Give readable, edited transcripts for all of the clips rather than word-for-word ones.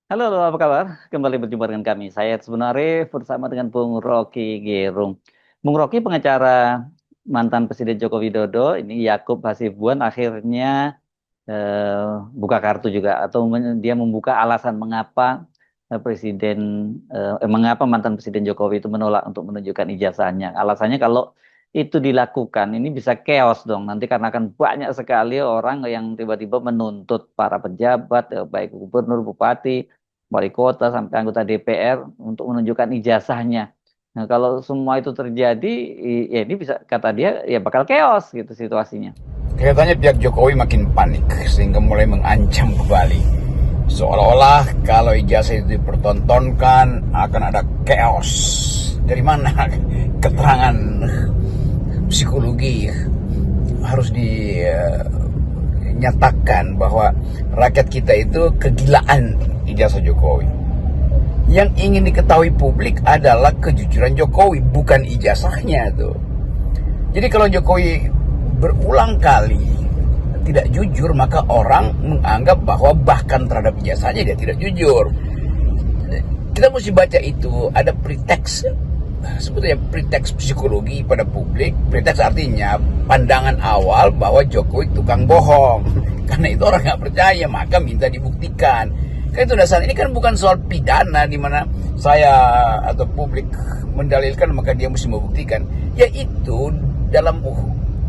Halo, halo, apa kabar? Kembali berjumpa dengan kami. Saya sebenarnya bersama dengan Bung Rocky Gerung. Bung Rocky pengacara mantan Presiden Joko Widodo, ini Yakub Hasibuan akhirnya buka kartu juga atau dia membuka alasan mengapa mengapa mantan Presiden Jokowi itu menolak untuk menunjukkan ijazahnya. Alasannya kalau itu dilakukan ini bisa chaos dong nanti karena akan banyak sekali orang yang tiba-tiba menuntut para pejabat baik gubernur, bupati, wali kota sampai anggota DPR untuk menunjukkan ijazahnya. Nah, kalau semua itu terjadi, ya ini bisa kata dia ya bakal chaos gitu situasinya. Kelihatannya pihak Jokowi makin panik sehingga mulai mengancam kembali. Seolah-olah kalau ijazah itu dipertontonkan akan ada chaos. Dari mana keterangan psikologi harus dinyatakan bahwa rakyat kita itu kegilaan ijazah Jokowi. Yang ingin diketahui publik adalah kejujuran Jokowi, bukan ijazahnya tuh. Jadi kalau Jokowi berulang kali tidak jujur, maka orang menganggap bahwa bahkan terhadap ijazahnya dia tidak jujur. Kita mesti baca itu ada preteks, sebetulnya preteks psikologi pada publik. Preteks artinya pandangan awal bahwa Jokowi tukang bohong. Karena itu orang nggak percaya, maka minta dibuktikan. Kan itu dasar. Ini kan bukan soal pidana di mana saya atau publik mendalilkan maka dia mesti membuktikan. Yaitu dalam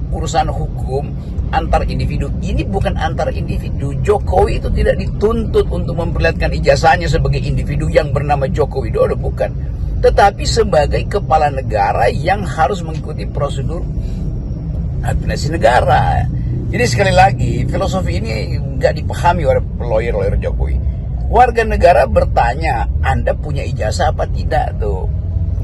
urusan hukum antar individu. Ini bukan antar individu. Jokowi itu tidak dituntut untuk memperlihatkan ijazahnya sebagai individu yang bernama Joko Widodo, bukan. Tetapi sebagai kepala negara yang harus mengikuti prosedur administrasi negara. Jadi sekali lagi, filosofi ini nggak dipahami oleh lawyer-lawyer Jokowi. Warga negara bertanya, Anda punya ijazah apa tidak tuh?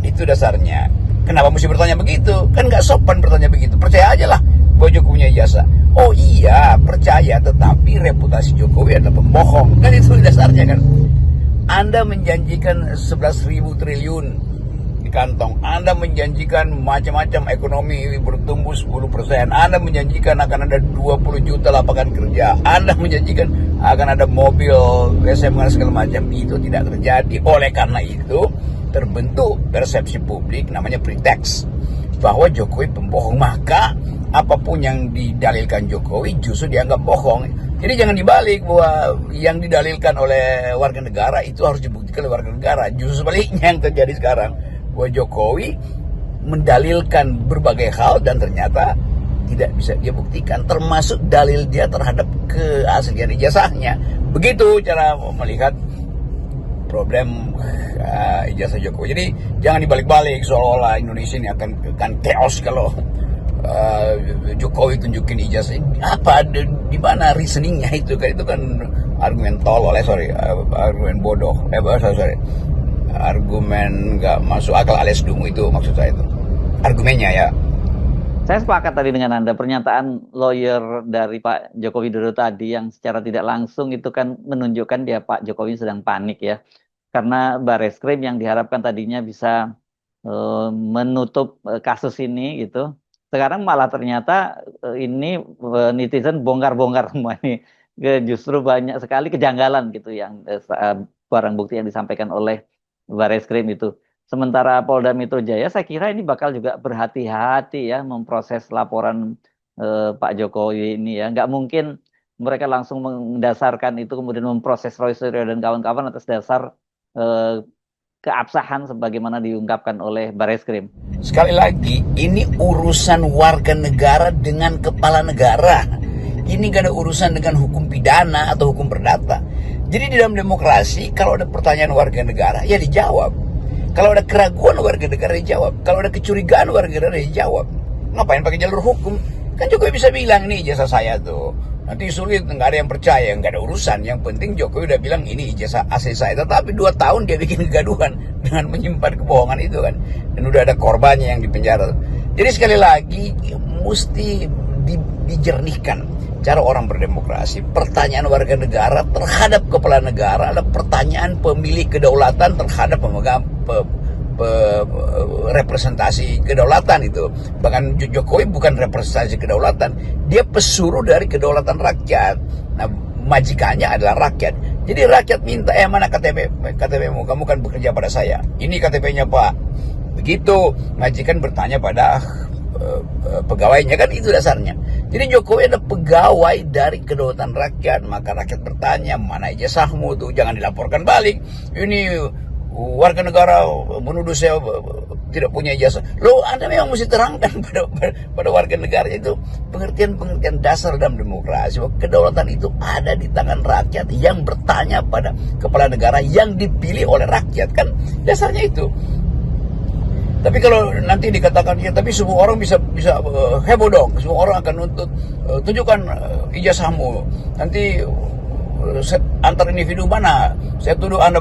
Itu dasarnya. Kenapa mesti bertanya begitu? Kan nggak sopan bertanya begitu. Percaya aja lah bahwa Jokowi punya ijazah. Oh iya, percaya, tetapi reputasi Jokowi adalah pembohong. Kan itu dasarnya kan. Anda menjanjikan 11.000 triliun di kantong. Anda menjanjikan macam-macam ekonomi bertumbuh 10%. Anda menjanjikan akan ada 20 juta lapangan kerja. Anda menjanjikan akan ada mobil SMK segala macam. Itu tidak terjadi. Oleh karena itu terbentuk persepsi publik namanya preteks bahwa Jokowi pembohong, maka apapun yang didalilkan Jokowi justru dianggap bohong. Jadi jangan dibalik bahwa yang didalilkan oleh warga negara itu harus dibuktikan oleh warga negara. Justru sebaliknya yang terjadi sekarang, bahwa Jokowi mendalilkan berbagai hal dan ternyata tidak bisa dia buktikan, termasuk dalil dia terhadap keaslian ijazahnya. Begitu cara melihat problem ijazah Jokowi. Jadi jangan dibalik-balik seolah-olah Indonesia ini akan chaos kalau Jokowi tunjukin ijazah. Apa di mana reasoningnya itu kan? Itu kan argumen tolol, argumen bodoh. Sorry. Argumen nggak masuk akal alias dungu, itu maksud saya itu. Argumennya ya. Saya sepakat tadi dengan Anda, pernyataan lawyer dari Pak Joko Widodo tadi yang secara tidak langsung itu kan menunjukkan dia Pak Jokowi sedang panik ya. Karena Bareskrim yang diharapkan tadinya bisa menutup kasus ini gitu. Sekarang malah ternyata ini netizen bongkar-bongkar semua ini. Justru banyak sekali kejanggalan gitu yang barang bukti yang disampaikan oleh Bareskrim itu. Sementara Polda Metro Jaya saya kira ini bakal juga berhati-hati ya memproses laporan Pak Jokowi ini ya. Nggak mungkin mereka langsung mendasarkan itu kemudian memproses Roy Suryo dan kawan-kawan atas dasar eh, keabsahan sebagaimana diungkapkan oleh Bareskrim. Sekali lagi, ini urusan warga negara dengan kepala negara. Ini gak ada urusan dengan hukum pidana atau hukum perdata. Jadi di dalam demokrasi, kalau ada pertanyaan warga negara, ya dijawab. Kalau ada keraguan warga negara, dijawab. Kalau ada kecurigaan warga negara, dijawab. Ngapain pakai jalur hukum? Kan Jokowi bisa bilang, ini ijazah saya tuh. Nanti sulit, nggak ada yang percaya, nggak ada urusan. Yang penting Jokowi udah bilang ini ijazah asli saya. Tetapi 2 tahun dia bikin kegaduhan dengan menyimpan kebohongan itu kan. Dan udah ada korbannya yang dipenjara. Jadi sekali lagi mesti dijernihkan cara orang berdemokrasi. Pertanyaan warga negara terhadap kepala negara adalah pertanyaan pemilik kedaulatan terhadap pemegang representasi kedaulatan itu. Bahkan Jokowi bukan representasi kedaulatan, dia pesuruh dari kedaulatan rakyat. Nah, majikannya adalah rakyat. Jadi rakyat minta, mana KTP-mu? Kamu kan bekerja pada saya. Ini KTP-nya Pak. Begitu majikan bertanya pada pegawainya, kan itu dasarnya. Jadi Jokowi ada pegawai dari kedaulatan rakyat, maka rakyat bertanya, mana ijazahmu tuh, jangan dilaporkan balik. Ini warga negara menuduh saya tidak punya ijazah. Loh, Anda memang mesti terangkan pada warga negara. Itu pengertian dasar dalam demokrasi, bahwa kedaulatan itu ada di tangan rakyat yang bertanya pada kepala negara yang dipilih oleh rakyat, kan dasarnya itu. Tapi kalau nanti dikatakan ya, tapi semua orang bisa heboh dong, semua orang akan nuntut, tunjukkan ijazahmu. Nanti antar individu mana saya tuduh anda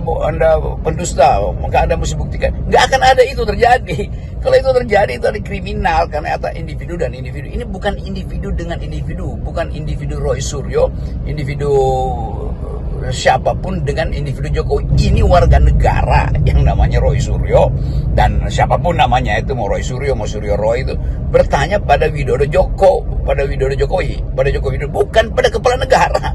pendusta, maka anda mesti buktikan. Nggak akan ada itu terjadi. Kalau itu terjadi, itu ada kriminal, karena ada individu dan individu. Ini bukan individu dengan individu, bukan individu Roy Suryo, individu siapapun dengan individu Jokowi. Ini warga negara yang namanya Roy Suryo, dan siapapun namanya itu, mau Roy Suryo, mau Suryo Roy, itu bertanya pada Widodo Jokowi, pada Jokowi, bukan pada kepala negara.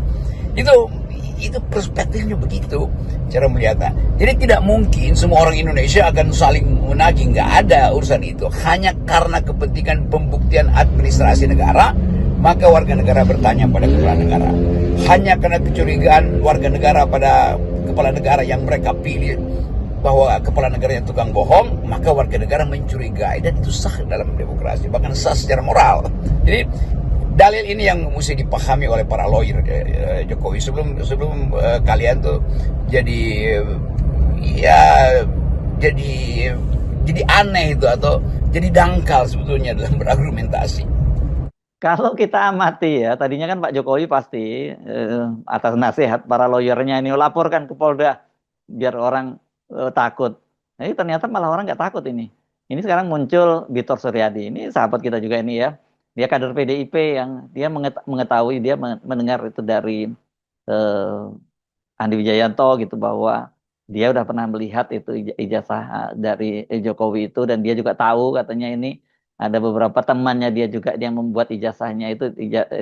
Itu perspektifnya begitu cara melihatnya. Jadi tidak mungkin semua orang Indonesia akan saling menagih, nggak ada urusan itu. Hanya karena kepentingan pembuktian administrasi negara, maka warga negara bertanya pada kepala negara. Hanya karena kecurigaan warga negara pada kepala negara yang mereka pilih bahwa kepala negaranya tukang bohong, maka warga negara mencurigai, dan itu sah dalam demokrasi, bahkan sah secara moral. Jadi dalil ini yang mesti dipahami oleh para lawyer Jokowi sebelum kalian tuh jadi aneh itu, atau jadi dangkal sebetulnya dalam berargumentasi. Kalau kita amati ya, tadinya kan Pak Jokowi pasti atas nasihat para lawyernya ini laporkan ke Polda biar orang takut. Nah, ini ternyata malah orang nggak takut ini. Ini sekarang muncul Bitor Suryadi, ini sahabat kita juga ini ya. Dia kader PDIP yang dia mengetahui, dia mendengar itu dari Andi Wijayanto gitu, bahwa dia udah pernah melihat itu ijazah dari Jokowi itu, dan dia juga tahu katanya ini ada beberapa temannya dia juga yang membuat ijazahnya itu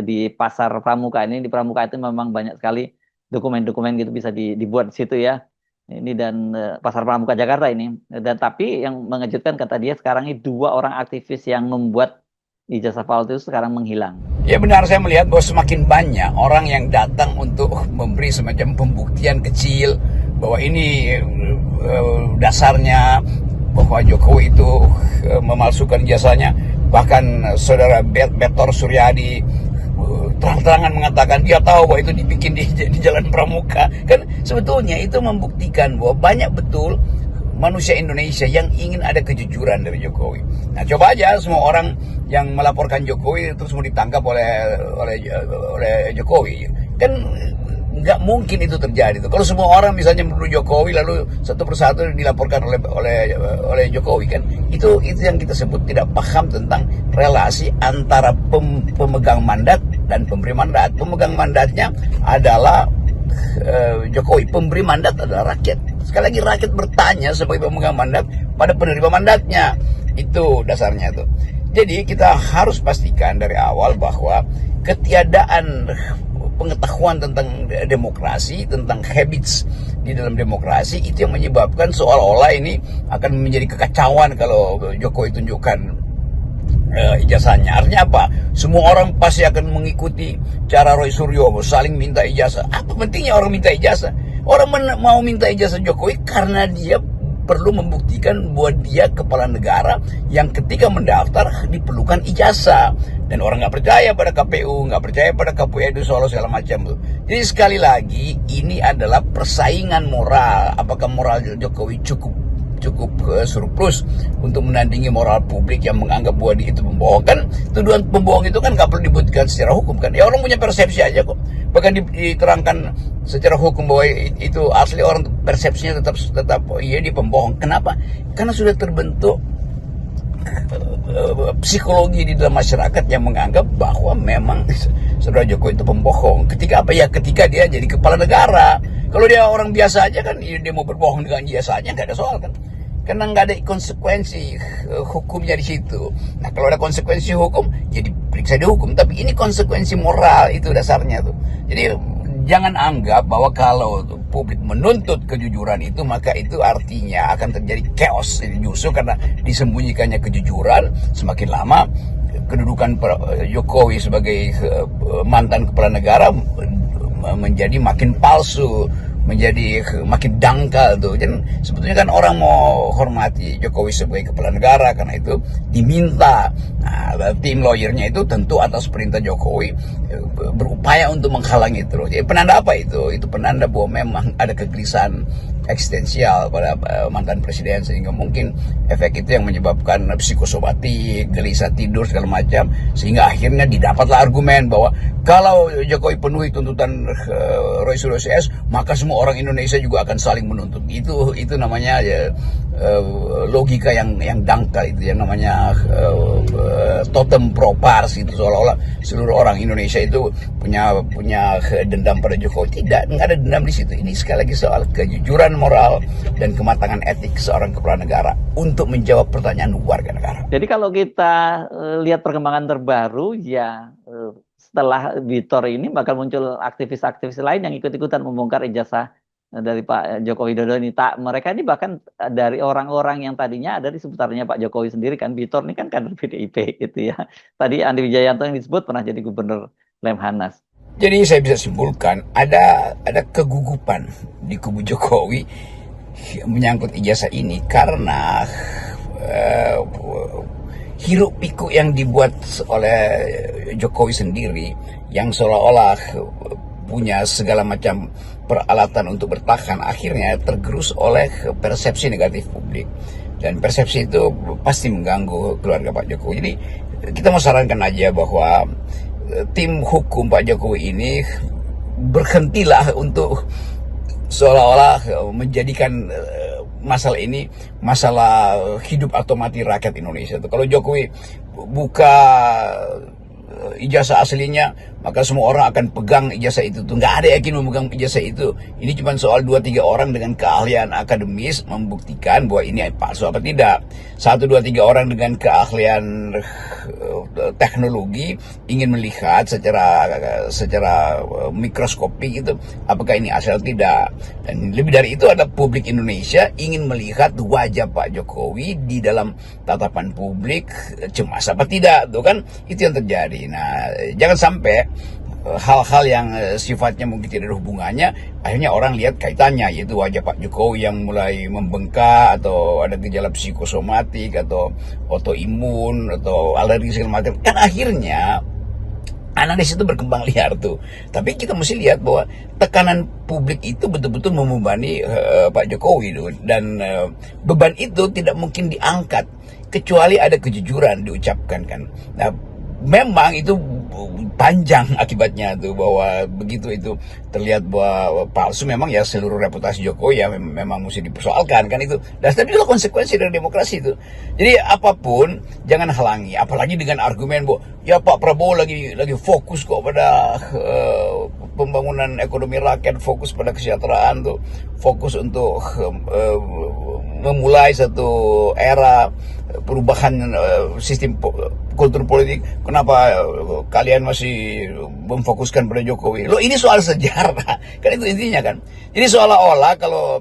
di pasar Pramuka. Ini di Pramuka itu memang banyak sekali dokumen-dokumen gitu bisa dibuat di situ ya. Ini dan pasar Pramuka Jakarta ini. Dan tapi yang mengejutkan kata dia, sekarang ini 2 orang aktivis yang membuat ijazah palsu itu sekarang menghilang. Ya benar, saya melihat bahwa semakin banyak orang yang datang untuk memberi semacam pembuktian kecil bahwa ini dasarnya bahwa Jokowi itu memalsukan ijazahnya. Bahkan saudara Bitor Suryadi terang-terangan mengatakan dia tahu bahwa itu dibikin di Jalan Pramuka. Kan sebetulnya itu membuktikan bahwa banyak betul manusia Indonesia yang ingin ada kejujuran dari Jokowi. Nah, coba aja semua orang yang melaporkan Jokowi terus mau ditangkap oleh Jokowi, kan nggak mungkin itu terjadi tuh. Kalau semua orang misalnya menuduh Jokowi lalu satu persatu dilaporkan oleh Jokowi, kan itu yang kita sebut tidak paham tentang relasi antara pemegang mandat dan pemberi mandat. Pemegang mandatnya adalah Jokowi, pemberi mandat adalah rakyat. Sekali lagi, rakyat bertanya sebagai pemegang mandat pada penerima mandatnya. Itu dasarnya tuh. Jadi kita harus pastikan dari awal bahwa ketiadaan pengetahuan tentang demokrasi, tentang habits di dalam demokrasi, itu yang menyebabkan seolah-olah ini akan menjadi kekacauan kalau Jokowi tunjukkan ijazahnya. Artinya apa? Semua orang pasti akan mengikuti cara Roy Suryo, saling minta ijazah. Apa pentingnya orang minta ijazah? Orang mau minta ijazah Jokowi karena dia perlu membuktikan bahwa dia kepala negara yang ketika mendaftar diperlukan ijazah. Dan orang nggak percaya pada KPU, nggak percaya pada KPU Solo segala macam tuh. Jadi sekali lagi, ini adalah persaingan moral. Apakah moral Jokowi cukup surplus untuk menandingi moral publik yang menganggap bahwa dia itu pembohong? Kan tuduhan pembohong itu kan nggak perlu dibuktikan secara hukum, kan ya orang punya persepsi aja kok. Bahkan diterangkan secara hukum bahwa itu asli, orang persepsinya tetap oh iya dia pembohong. Kenapa? Karena sudah terbentuk psikologi di dalam masyarakat yang menganggap bahwa memang saudara Jokowi itu pembohong. Ketika apa ya? Ketika dia jadi kepala negara. Kalau dia orang biasa aja kan dia mau berbohong dengan ijazahnya nggak ada soal kan. Karena nggak ada konsekuensi hukumnya di situ. Nah kalau ada konsekuensi hukum, ya diperiksa di hukum. Tapi ini konsekuensi moral, itu dasarnya tuh. Jadi Jangan anggap bahwa kalau publik menuntut kejujuran itu, maka itu artinya akan terjadi chaos. Justru karena disembunyikannya kejujuran, semakin lama kedudukan Jokowi sebagai mantan kepala negara menjadi makin palsu, menjadi makin dangkal tuh. Dan sebetulnya kan orang mau hormati Jokowi sebagai kepala negara, karena itu diminta. Nah, tim lawyernya itu tentu atas perintah Jokowi berupaya untuk menghalangi terus. Jadi penanda apa itu? Itu penanda bahwa memang ada kegelisahan eksistensial pada mantan presiden, sehingga mungkin efek itu yang menyebabkan psikosomatik, gelisah tidur segala macam, sehingga akhirnya didapatlah argumen bahwa kalau Jokowi penuhi tuntutan Roy Suryo CS, maka semua orang Indonesia juga akan saling menuntut. Itu namanya logika yang dangkal, itu yang namanya totem pro pars, itu seolah-olah seluruh orang Indonesia itu punya dendam pada Jokowi. Tidak ada dendam di situ. Ini sekali lagi soal kejujuran moral dan kematangan etik seorang kepala negara untuk menjawab pertanyaan warga negara. Jadi kalau kita lihat perkembangan terbaru, ya setelah Bitor ini bakal muncul aktivis-aktivis lain yang ikut-ikutan membongkar ijazah dari Pak Joko Widodo ini. Mereka ini bahkan dari orang-orang yang tadinya ada di seputarnya Pak Jokowi sendiri kan. Bitor ini kan kader PDIP gitu ya. Tadi Andi Wijayanto yang disebut pernah jadi gubernur Lemhanas. Jadi saya bisa simpulkan ada kegugupan di kubu Jokowi menyangkut ijazah ini, karena hiruk pikuk yang dibuat oleh Jokowi sendiri, yang seolah-olah punya segala macam peralatan untuk bertahan, akhirnya tergerus oleh persepsi negatif publik. Dan persepsi itu pasti mengganggu keluarga Pak Jokowi. Jadi kita mau sarankan aja bahwa tim hukum Pak Jokowi ini berhentilah untuk seolah-olah menjadikan masalah ini masalah hidup atau mati rakyat Indonesia. Kalau Jokowi buka ijazah aslinya, maka semua orang akan pegang ijazah itu. Nggak ada yakin memegang ijazah itu. Ini cuma soal 2-3 orang dengan keahlian akademis membuktikan bahwa ini palsu apa tidak. 1-2-3 orang dengan keahlian teknologi ingin melihat secara mikroskopik itu apakah ini asal tidak. Dan lebih dari itu, ada publik Indonesia ingin melihat wajah Pak Jokowi di dalam tatapan publik cemas apa tidak, tuh kan itu yang terjadi. Nah, jangan sampai hal-hal yang sifatnya mungkin tidak ada hubungannya, akhirnya orang lihat kaitannya, yaitu wajah Pak Jokowi yang mulai membengkak, atau ada gejala psikosomatik, atau autoimun, atau alergi segala macam. Kan akhirnya analisis itu berkembang liar tuh. Tapi kita mesti lihat bahwa tekanan publik itu betul-betul membebani Pak Jokowi tuh. Dan beban itu tidak mungkin diangkat kecuali ada kejujuran diucapkan kan. Nah, memang itu panjang akibatnya tuh, bahwa begitu itu terlihat bahwa palsu, memang ya seluruh reputasi Jokowi ya memang mesti dipersoalkan kan itu. Dan tapi itu konsekuensi dari demokrasi itu. Jadi apapun jangan halangi, apalagi dengan argumen bahwa ya Pak Prabowo lagi fokus kok pada pembangunan ekonomi rakyat, fokus pada kesejahteraan tuh, fokus untuk memulai satu era perubahan sistem kultur politik. Kenapa kalian masih memfokuskan pada Jokowi? Loh, ini soal sejarah kan, itu intinya kan. Jadi seolah-olah kalau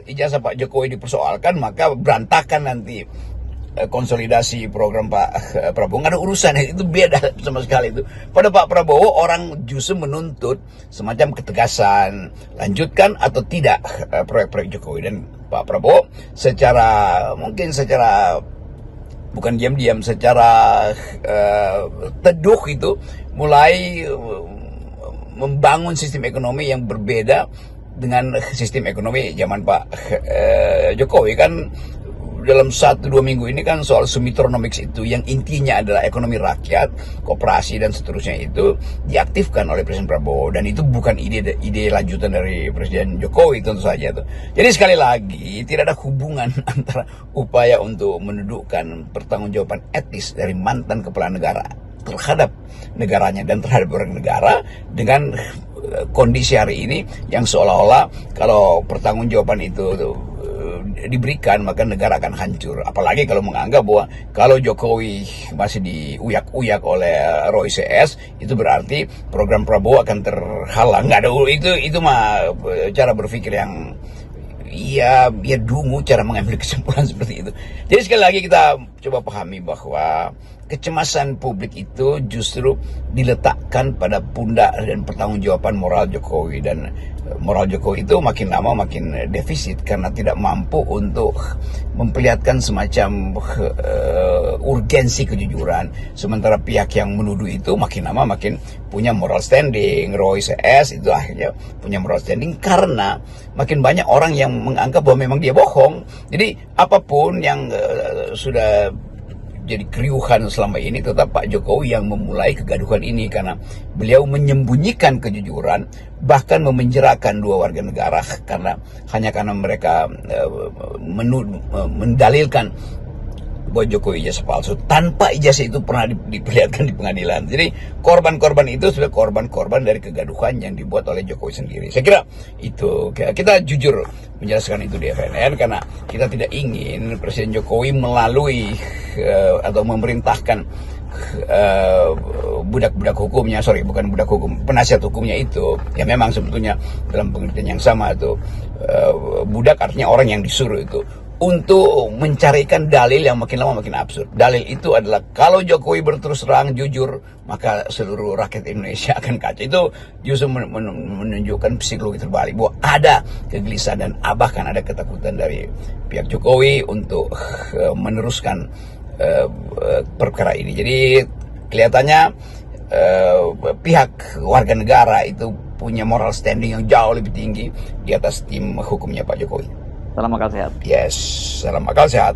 ijazah Pak Jokowi dipersoalkan, maka berantakan nanti konsolidasi program Pak Prabowo. Nggak ada urusan, itu beda sama sekali itu. Pada Pak Prabowo orang justru menuntut semacam ketegasan, lanjutkan atau tidak proyek-proyek Jokowi. Dan Pak Prabowo mungkin secara bukan diam-diam, secara teduh itu mulai membangun sistem ekonomi yang berbeda dengan sistem ekonomi zaman Pak Jokowi kan. Dalam 1-2 minggu ini kan soal Sumitronomics itu, yang intinya adalah ekonomi rakyat, koperasi dan seterusnya, itu diaktifkan oleh Presiden Prabowo, dan itu bukan ide lanjutan dari Presiden Jokowi tentu saja tuh. Jadi sekali lagi tidak ada hubungan antara upaya untuk mendudukkan pertanggungjawaban etis dari mantan kepala negara terhadap negaranya dan terhadap orang negara dengan kondisi hari ini yang seolah-olah kalau pertanggungjawaban itu diberikan, maka negara akan hancur. Apalagi kalau menganggap bahwa kalau Jokowi masih diuyak-uyak oleh Roy CS, itu berarti program Prabowo akan terhalang. Nggak ada itu mah cara berpikir yang ya dungu, cara mengambil kesimpulan seperti itu. Jadi sekali lagi kita coba pahami bahwa kecemasan publik itu justru diletakkan pada pundak dan pertanggungjawaban moral Jokowi, dan moral Jokowi itu makin lama makin defisit karena tidak mampu untuk memperlihatkan semacam urgensi kejujuran, sementara pihak yang menuduh itu makin lama makin punya moral standing. Roy CS itu akhirnya punya moral standing karena makin banyak orang yang menganggap bahwa memang dia bohong. Jadi apapun yang sudah jadi keriuhan selama ini, tetap Pak Jokowi yang memulai kegaduhan ini karena beliau menyembunyikan kejujuran, bahkan memenjarakan dua warga negara hanya karena mereka mendalilkan bahwa Jokowi ijazah palsu, tanpa ijazah itu pernah diperlihatkan di pengadilan. Jadi korban-korban itu sudah korban-korban dari kegaduhan yang dibuat oleh Jokowi sendiri. Saya kira itu, kita jujur menjelaskan itu di FNN karena kita tidak ingin Presiden Jokowi melalui atau memerintahkan budak-budak hukumnya, bukan budak hukum, penasihat hukumnya itu, ya memang sebetulnya dalam pengertian yang sama itu budak artinya orang yang disuruh itu, untuk mencarikan dalil yang makin lama makin absurd. Dalil itu adalah kalau Jokowi berterus terang jujur, maka seluruh rakyat Indonesia akan kacau. Itu justru menunjukkan psikologi terbalik, bahwa ada kegelisahan dan bahkan ada ketakutan dari pihak Jokowi untuk meneruskan perkara ini. Jadi kelihatannya pihak warga negara itu punya moral standing yang jauh lebih tinggi di atas tim hukumnya Pak Jokowi. Salam akal sehat. Yes, salam akal sehat.